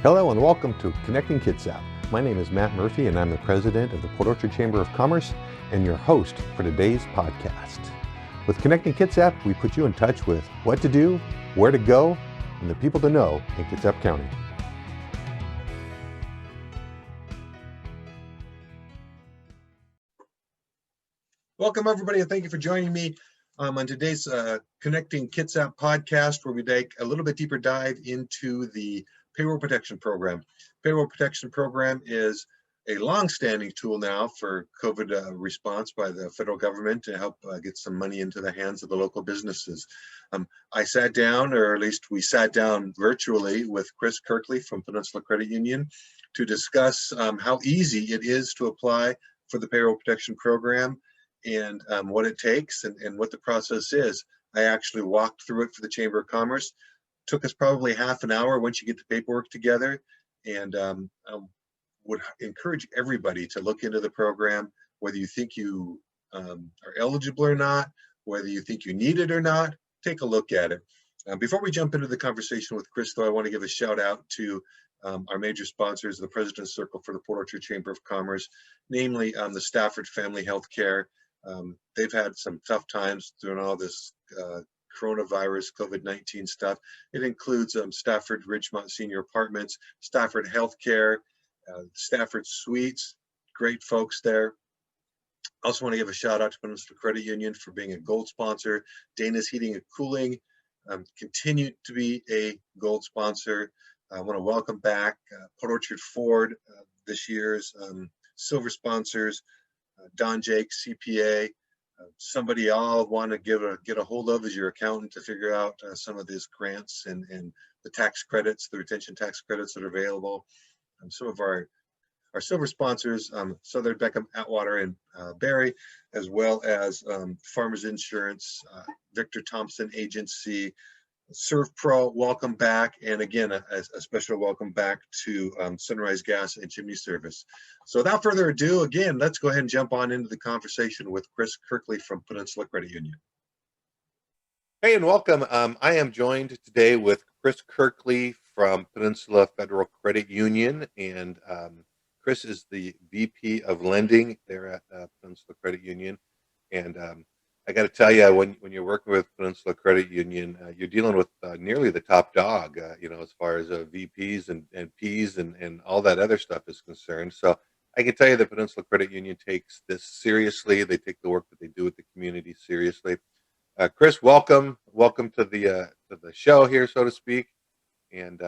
Hello and welcome to Connecting Kitsap. My name is Matt Murphy and I'm the president of the Port Orchard Chamber of Commerce and your host for today's podcast. With Connecting Kitsap, we put you in touch with what to do, where to go, and the people to know in Kitsap County. Welcome, everybody, and thank you for joining me on today's Connecting Kitsap podcast, where we take a little bit deeper dive into the Payroll Protection Program. Payroll Protection Program is a long-standing tool now for COVID response by the federal government to help get some money into the hands of the local businesses. I sat down, or at least we sat down virtually with Chris Kirkley from Peninsula Credit Union to discuss how easy it is to apply for the Payroll Protection Program and what it takes and what the process is. I actually walked through it for the Chamber of Commerce. Took us probably half an hour once you get the paperwork together, and I would encourage everybody to look into the program, whether you think you are eligible or not, whether you think you need it or not. Take a look at it. Before we jump into the conversation with Chris, though, I want to give a shout out to our major sponsors, the President's Circle for the Port Orchard Chamber of Commerce, namely the Stafford Family Healthcare. They've had some tough times during all this coronavirus, COVID-19 stuff. It includes Stafford Ridgemont Senior Apartments, Stafford Healthcare, Stafford Suites, great folks there. Also want to give a shout out to Peninsula Credit Union for being a gold sponsor. Dana's Heating and Cooling continued to be a gold sponsor. I want to welcome back Port Orchard Ford, this year's silver sponsors, Don Jake, CPA. Somebody I'll want to get a hold of is your accountant to figure out some of these grants and the tax credits, the retention tax credits that are available. Some of our silver sponsors, Southern Beckham, Atwater, and Barry, as well as Farmers Insurance, Victor Thompson Agency, ServPro, welcome back, and again, a special welcome back to Sunrise Gas and Chimney Service. So without further ado, again, let's go ahead and jump on into the conversation with Chris Kirkley from Peninsula Credit Union. Hey, and welcome. I am joined today with Chris Kirkley from Peninsula Federal Credit Union, and Chris is the VP of Lending there at Peninsula Credit Union. And I got to tell you, when you're working with Peninsula Credit Union, you're dealing with nearly the top dog, as far as VPs and Ps and all that other stuff is concerned. So I can tell you that Peninsula Credit Union takes this seriously. They take the work that they do with the community seriously. Chris, welcome to the show here, so to speak. And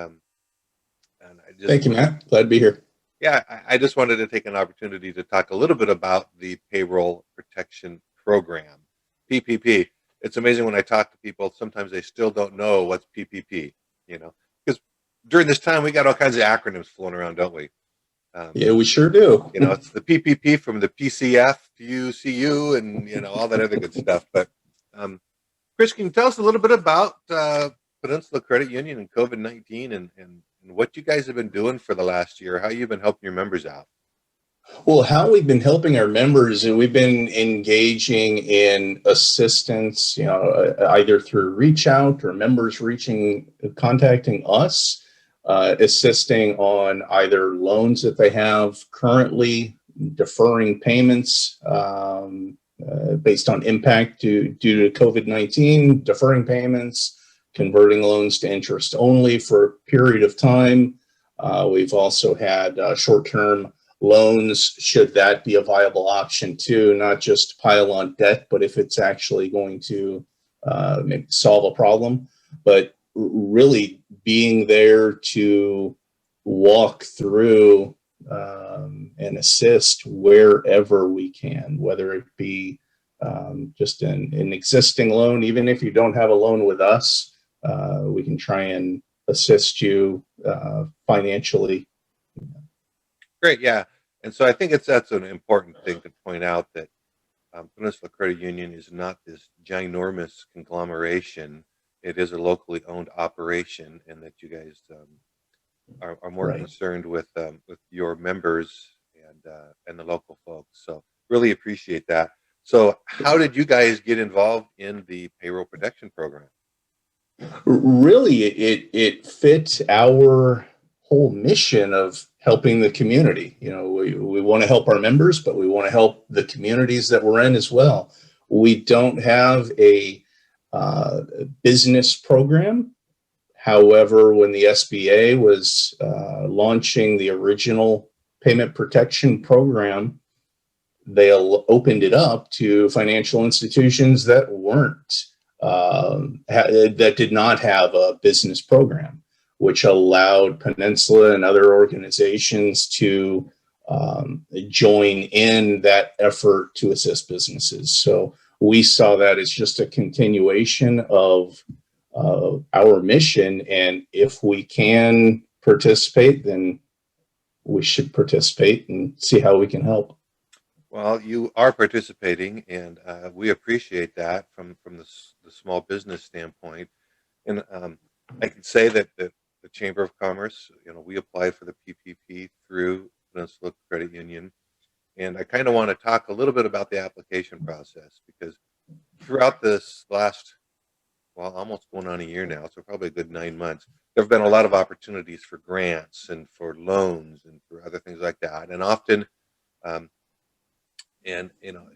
Thank you, Matt. Glad to be here. Yeah, I just wanted to take an opportunity to talk a little bit about the Payroll Protection Program. PPP. It's amazing when I talk to people, sometimes they still don't know what's PPP, because during this time we got all kinds of acronyms flown around, don't we? Yeah, we sure do. It's the PPP from the PCF to UCU and, all that other good stuff. But Chris, can you tell us a little bit about Peninsula Credit Union and COVID-19 and what you guys have been doing for the last year, how you've been helping your members out? Well, how we've been helping our members, and we've been engaging in assistance, either through reach out or members contacting us, assisting on either loans that they have currently, deferring payments based on impact due to COVID-19, deferring payments, converting loans to interest only for a period of time. We've also had short-term loans, should that be a viable option too, not just pile on debt, but if it's actually going to solve a problem, but really being there to walk through and assist wherever we can, whether it be just an existing loan. Even if you don't have a loan with us, we can try and assist you financially. Great, yeah. And so I think that's an important thing to point out, that Peninsula Credit Union is not this ginormous conglomeration. It is a locally owned operation, and that you guys are more Right. concerned with your members and the local folks. So really appreciate that. So how did you guys get involved in the Payroll Protection Program? Really, it fit our whole mission of helping the community. You know, we want to help our members, but we want to help the communities that we're in as well. We don't have a business program. However, when the SBA was launching the original payment protection program, they opened it up to financial institutions that weren't, that did not have a business program, which allowed Peninsula and other organizations to join in that effort to assist businesses. So we saw that as just a continuation of our mission. And if we can participate, then we should participate and see how we can help. Well, you are participating, and we appreciate that from the small business standpoint. And I can say that the Chamber of Commerce, you know, we applied for the PPP through Peninsula Credit Union, and I kind of want to talk a little bit about the application process, because throughout this last, well, almost going on a year now, so probably a good 9 months, there have been a lot of opportunities for grants and for loans and for other things like that, and often. And you know,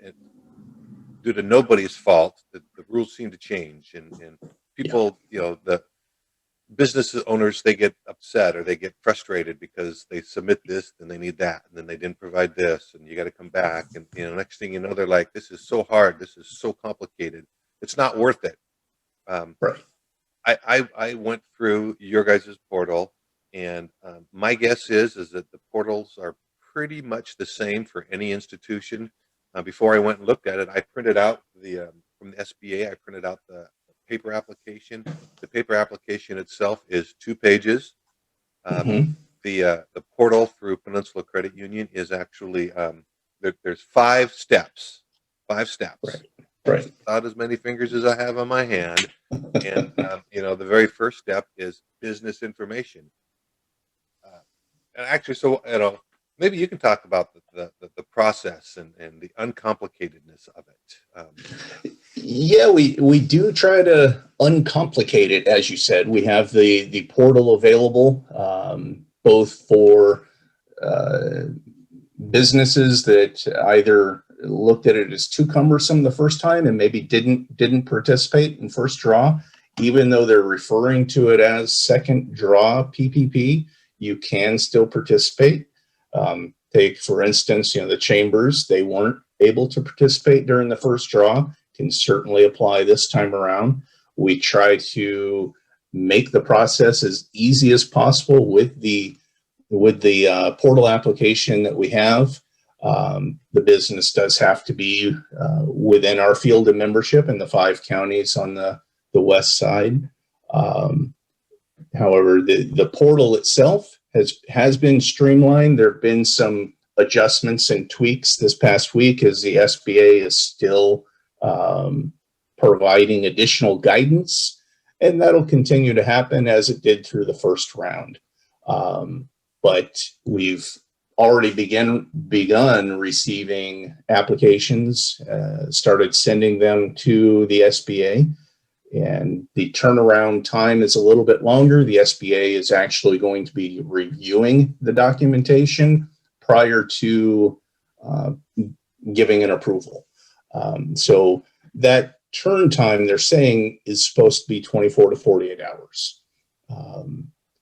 due to nobody's fault, the rules seem to change, and people, you know, the business owners, they get upset or they get frustrated because they submit this and they need that, and then they didn't provide this, and you got to come back, and you know, next thing you know, they're like, "This is so hard. This is so complicated. It's not worth it." Right. I went through your guys' portal, and my guess is that the portals are pretty much the same for any institution. Before I went and looked at it, I printed out the from the SBA. I printed out the paper application. The paper application itself is 2 pages. Mm-hmm. The portal through Peninsula Credit Union is actually there's 5 steps. 5 steps. Right. Right. About as many fingers as I have on my hand. And you know, the very first step is business information. And actually, so you know, maybe you can talk about the process and the uncomplicatedness of it. Yeah, we do try to uncomplicate it, as you said. We have the portal available, both for businesses that either looked at it as too cumbersome the first time and maybe didn't participate in first draw, even though they're referring to it as second draw PPP. You can still participate. Take, for instance, you know, the chambers, they weren't able to participate during the first draw, can certainly apply this time around. We try to make the process as easy as possible with the portal application that we have. The business does have to be within our field of membership in the 5 counties on the west side. However, the portal itself has been streamlined. There have been some adjustments and tweaks this past week as the SBA is still providing additional guidance, and that'll continue to happen as it did through the first round. But we've already begun receiving applications, started sending them to the SBA. And the turnaround time is a little bit longer. The SBA is actually going to be reviewing the documentation prior to giving an approval. So that turn time, they're saying, is supposed to be 24 to 48 hours.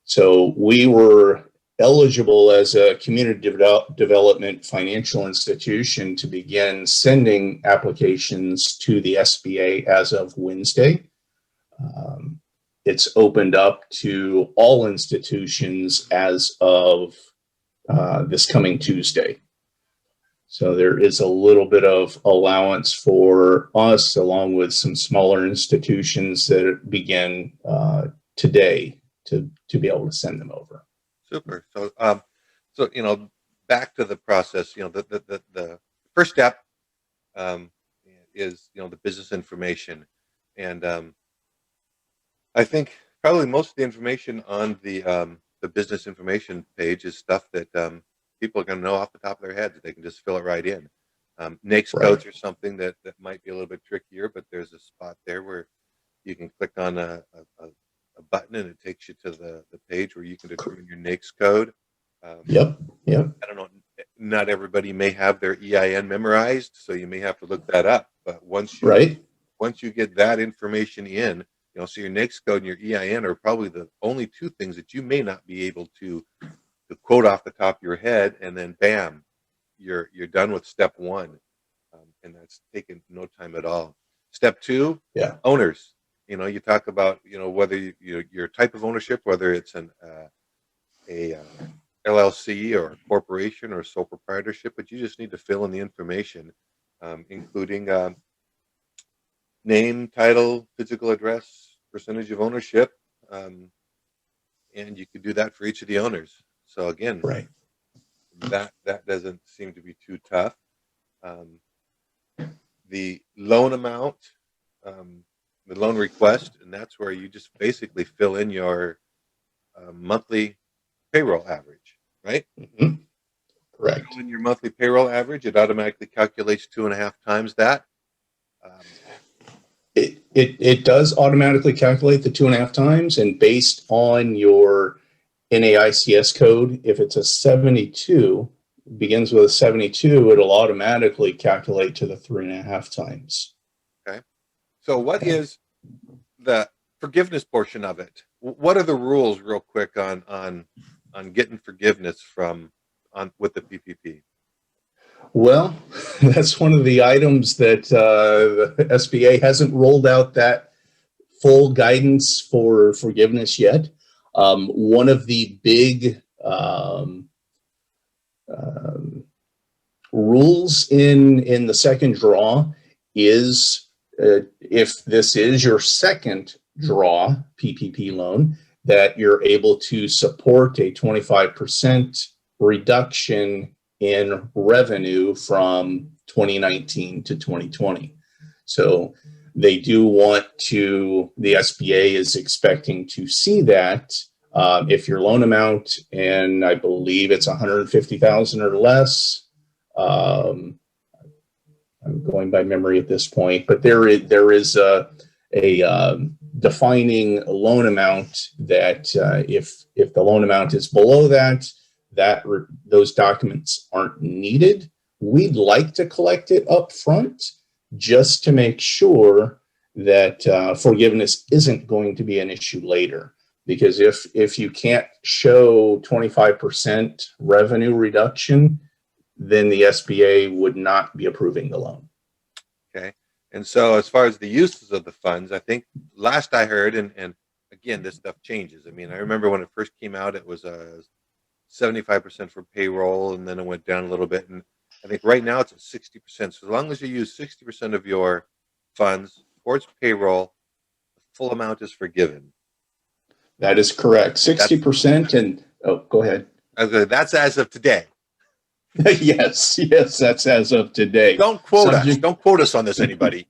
So we were eligible as a community development financial institution to begin sending applications to the SBA as of Wednesday. It's opened up to all institutions as of this coming Tuesday. So there is a little bit of allowance for us, along with some smaller institutions that begin today to be able to send them over. Super. So, so you know, back to the process. You know, the first step is, you know, the business information, and I think probably most of the information on the business information page is stuff that people are going to know off the top of their heads. They can just fill it right in. NAICS codes are something that might be a little bit trickier, but there's a spot there where you can click on a a button and it takes you to the page where you can determine your NAICS code. Yep. I don't know. Not everybody may have their EIN memorized, so you may have to look that up. But once you get that information in, so your NAICS code and your EIN are probably the only two things that you may not be able to quote off the top of your head, and then bam, you're done with step one, and that's taken no time at all. Step two, owners. You talk about whether your type of ownership, whether it's a LLC or a corporation or a sole proprietorship, but you just need to fill in the information, including name, title, physical address, percentage of ownership, and you could do that for each of the owners. So again, that doesn't seem to be too tough. The loan amount, the loan request, and that's where you just basically fill in your monthly payroll average, right? Mm-hmm. Correct. Fill in your monthly payroll average, it automatically calculates 2.5 times that. It does automatically calculate the 2.5 times, and based on your NAICS code, if it's a 72, begins with a 72, it'll automatically calculate to the 3.5 times. Okay. So what is the forgiveness portion of it? What are the rules, real quick, on getting forgiveness with the PPP? Well, that's one of the items that the SBA hasn't rolled out that full guidance for forgiveness yet. One of the big rules in the second draw is if this is your second draw PPP loan, that you're able to support a 25% reduction in revenue from 2019 to 2020. So they do want to, the SBA is expecting to see that if your loan amount, and I believe it's 150,000 or less, I'm going by memory at this point, but there is a defining loan amount that if the loan amount is below that, those documents aren't needed. We'd like to collect it up front just to make sure that forgiveness isn't going to be an issue later. Because if you can't show 25% revenue reduction, then the SBA would not be approving the loan. Okay. And so as far as the uses of the funds, I think last I heard, and again, this stuff changes. I mean, I remember when it first came out, it was 75% for payroll, and then it went down a little bit. And I think right now it's at 60%. So as long as you use 60% of your funds towards payroll, the full amount is forgiven. That is correct. 60%. And go ahead. That's as of today. yes, that's as of today. Don't quote us. Don't quote us on this, anybody.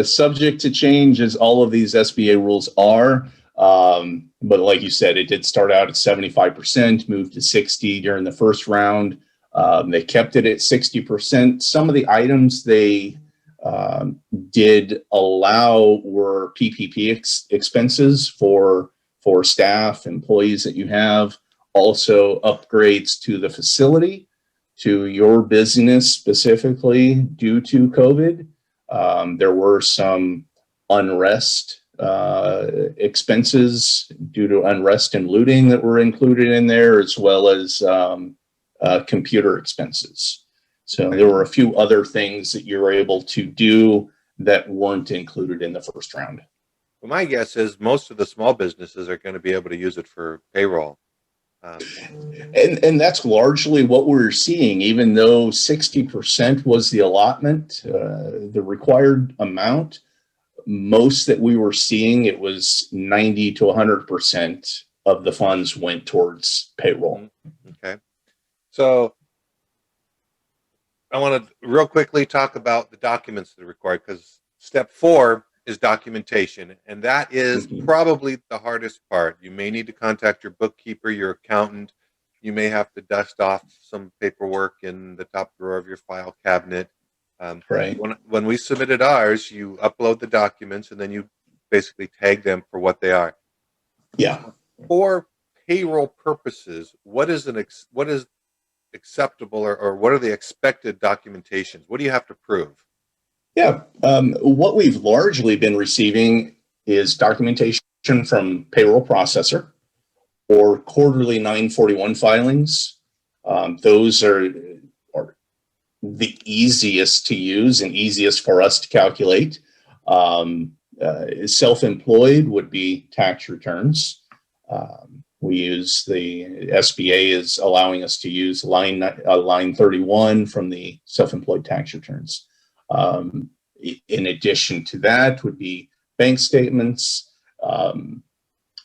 Subject to change, as all of these SBA rules are. But like you said, it did start out at 75%, moved to 60 during the first round. They kept it at 60%. Some of the items they did allow were PPP expenses for staff, employees that you have, also upgrades to the facility, to your business specifically due to COVID. There were some unrest expenses due to unrest and looting that were included in there, as well as computer expenses. So there were a few other things that you were able to do that weren't included in the first round. Well, my guess is most of the small businesses are going to be able to use it for payroll. And that's largely what we're seeing, even though 60% was the allotment, the required amount. Most that we were seeing, it was 90 to 100% of the funds went towards payroll. Okay. So I want to real quickly talk about the documents that are required, because step 4 is documentation, and that is probably the hardest part. You may need to contact your bookkeeper, your accountant. You may have to dust off some paperwork in the top drawer of your file cabinet. Right. When we submitted ours, you upload the documents and then you basically tag them for what they are. Yeah. For payroll purposes, what is acceptable, or what are the expected documentations? What do you have to prove? Yeah. What we've largely been receiving is documentation from payroll processor or quarterly 941 filings. Those are the easiest to use and easiest for us to calculate. Self-employed would be tax returns. We use the SBA is allowing us to use line 31 from the self-employed tax returns. In addition to that would be bank statements. And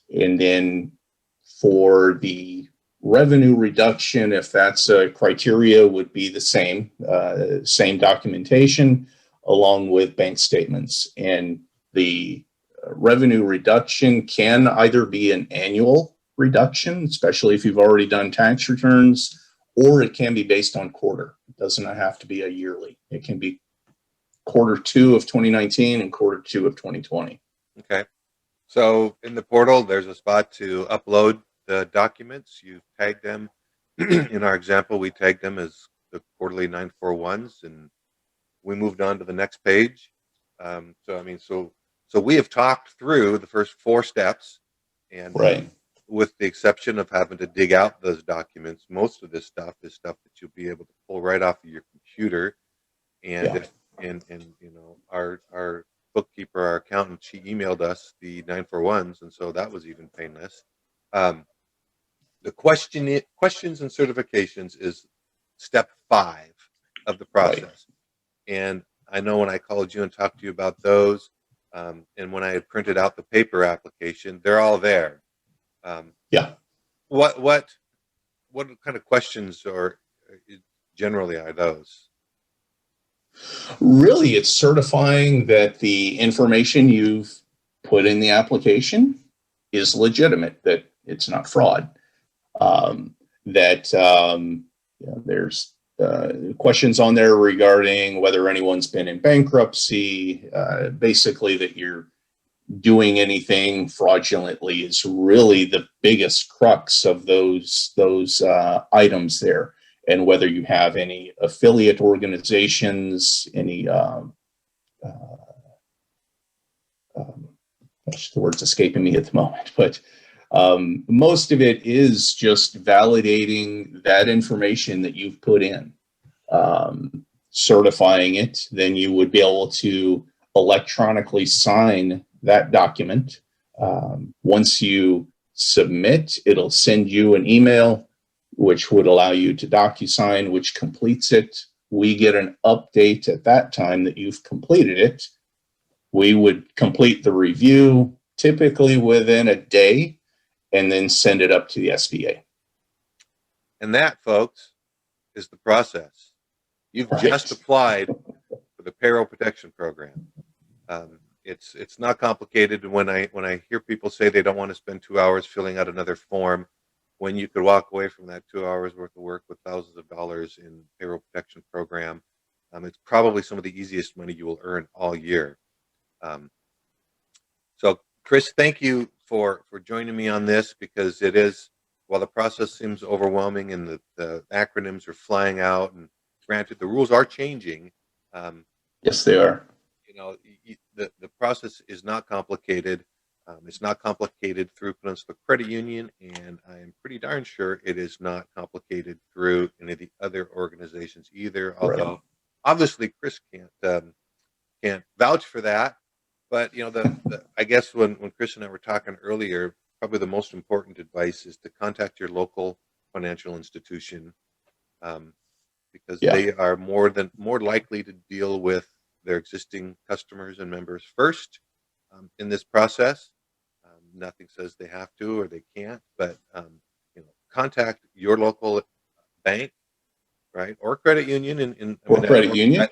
then for the revenue reduction, if that's a criteria, would be the same documentation along with bank statements. And the revenue reduction can either be an annual reduction, especially if you've already done tax returns, or it can be based on quarter. It doesn't have to be a yearly. It can be Q2 of 2019 and Q2 of 2020. Okay. So in the portal, there's a spot to upload the documents. You tag them. In our example, we tagged them as the quarterly 941s, and we moved on to the next page. So we have talked through the first 4 steps, and Right. With the exception of having to dig out those documents, most of this stuff is stuff that you'll be able to pull right off of your computer. And Yeah. and you know, our bookkeeper, our accountant, she emailed us the 941s, and so that was even painless. The questions and certifications is step 5 of the Right. process. And I know when I called you and talked to you about those, and when I had printed out the paper application, they're all there. Yeah. What kind of questions or generally are those? Really, it's certifying that the information you've put in the application is legitimate, that it's not fraud. There's questions on there regarding whether anyone's been in bankruptcy, basically that you're doing anything fraudulently is really the biggest crux of those items there. And whether you have any affiliate organizations, any the word's escaping me at the moment, but most of it is just validating that information that you've put in, certifying it. Then you would be able to electronically sign that document. Once you submit, it'll send you an email which would allow you to DocuSign, which completes it. We get an update at that time that you've completed it. We would complete the review typically within a day and then send it up to the SBA. And that, folks, is the process. You've Right. just applied for the Payroll Protection Program. It's not complicated. When I hear people say they don't want to spend 2 hours filling out another form, when you could walk away from that 2 hours worth of work with thousands of dollars in Payroll Protection Program, it's probably some of the easiest money you will earn all year. So, Chris, thank you for joining me on this, because it is, while the process seems overwhelming and the acronyms are flying out, and granted the rules are changing, Yes, they are. you know, the process is not complicated. It's not complicated through Peninsula Credit Union, and I am pretty darn sure it is not complicated through any of the other organizations either. Although, Right. obviously, Chris can't vouch for that. But you know, I guess when Chris and I were talking earlier, probably the most important advice is to contact your local financial institution, because Yeah. they are more likely to deal with their existing customers and members first in this process. Nothing says they have to or they can't, but contact your local bank, right, or credit union. And I Or mean, credit union.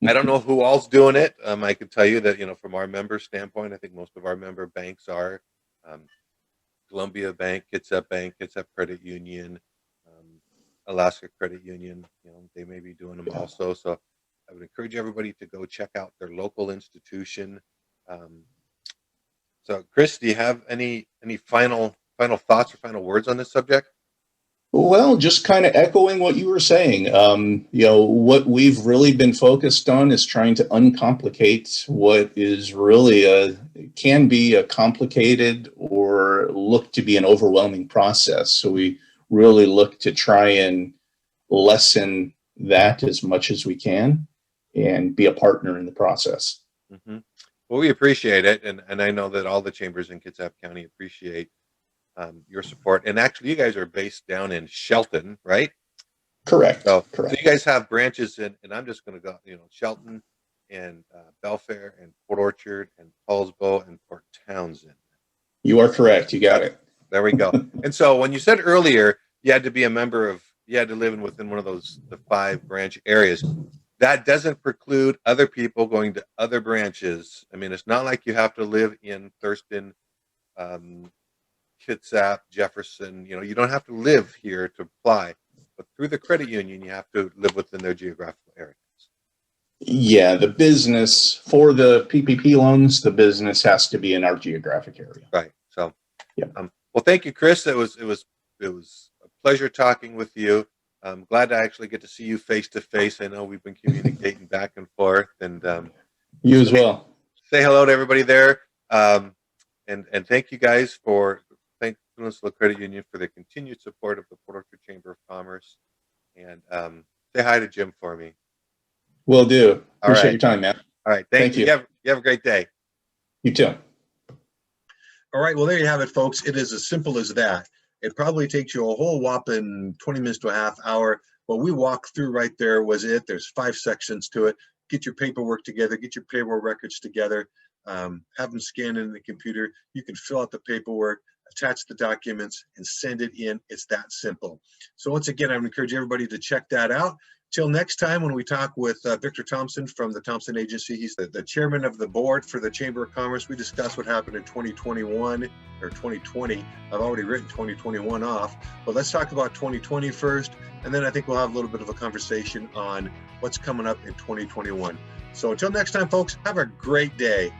I don't know who all's doing it. I can tell you that, from our member standpoint, I think most of our member banks are Columbia Bank, Kitsap Bank, Kitsap Credit Union, Alaska Credit Union. They may be doing them Yeah. also. So I would encourage everybody to go check out their local institution. So, Chris, do you have any final thoughts or final words on this subject? Well, just kind of echoing what you were saying. What we've really been focused on is trying to uncomplicate what is really can be a complicated or look to be an overwhelming process. So we really look to try and lessen that as much as we can and be a partner in the process. Mm-hmm. Well, we appreciate it, and I know that all the chambers in Kitsap County appreciate your support. And actually, you guys are based down in Shelton, right? Correct. So Correct. you guys have branches in, and I'm just going to go, Shelton and Belfair and Port Orchard and Paulsbo and Port Townsend. You are correct. You got it. There we go. And so when you said earlier you had to be you had to live within one of the 5 branch areas, that doesn't preclude other people going to other branches. I mean, it's not like you have to live in Thurston, Kitsap, Jefferson. You don't have to live here to apply, but through the credit union, you have to live within their geographical areas. Yeah, the business for the PPP loans, the business has to be in our geographic area. Right. So, yeah. Well, thank you, Chris. It was a pleasure talking with you. I'm glad to actually get to see you face to face. I know we've been communicating back and forth, and you as well. Say hello to everybody there, and thank you guys thank Peninsula Credit Union for their continued support of the Port Orchard Chamber of Commerce, and say hi to Jim for me. Will do. Appreciate your time, man. All right. Thank you. You have a great day. You too. All right. Well, there you have it, folks. It is as simple as that. It probably takes you a whole whopping 20 minutes to a half hour. What we walked through right there was it. There's 5 sections to it. Get your paperwork together. Get your payroll records together. Have them scanned in the computer. You can fill out the paperwork, attach the documents, and send it in. It's that simple. So once again, I would encourage everybody to check that out. Till next time, when we talk with Victor Thompson from the Thompson Agency, he's the chairman of the board for the Chamber of Commerce. We discuss what happened in 2021 or 2020. I've already written 2021 off, but let's talk about 2020 first, and then I think we'll have a little bit of a conversation on what's coming up in 2021. So until next time, folks, have a great day.